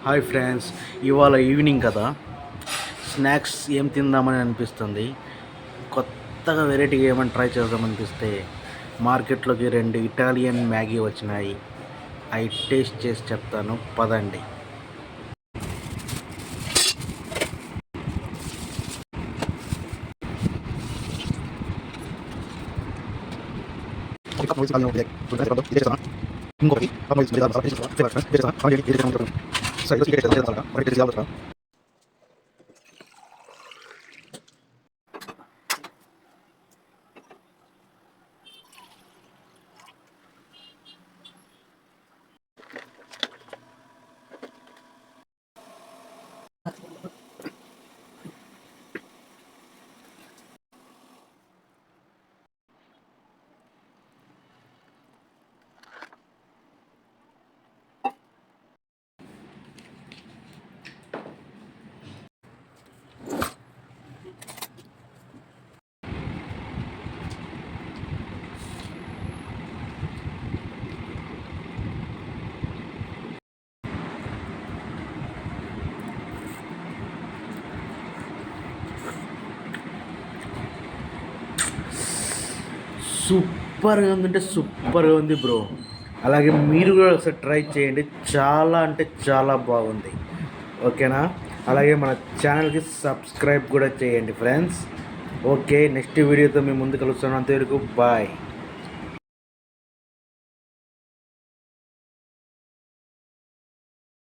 Hi friends, ఇవాళ evening కదా, snacks ఏం తిందామని అనిపిస్తుంది. కొత్తగా వెరైటీగా ఏమైనా ట్రై చేద్దామనిపిస్తే మార్కెట్లోకి 2 ఇటాలియన్ మ్యాగీ వచ్చినాయి. అవి టేస్ట్ చేసి చెప్తాను, పదండి. సూపర్గా ఉందంటే సూపర్గా ఉంది బ్రో. అలాగే మీరు కూడా ఒకసారి ట్రై చేయండి, చాలా అంటే చాలా బాగుంది. ఓకేనా? అలాగే మన ఛానల్కి సబ్స్క్రైబ్ కూడా చేయండి ఫ్రెండ్స్. ఓకే, నెక్స్ట్ వీడియోతో మేము ముందు కలుస్తాను. అంతవరకు బాయ్.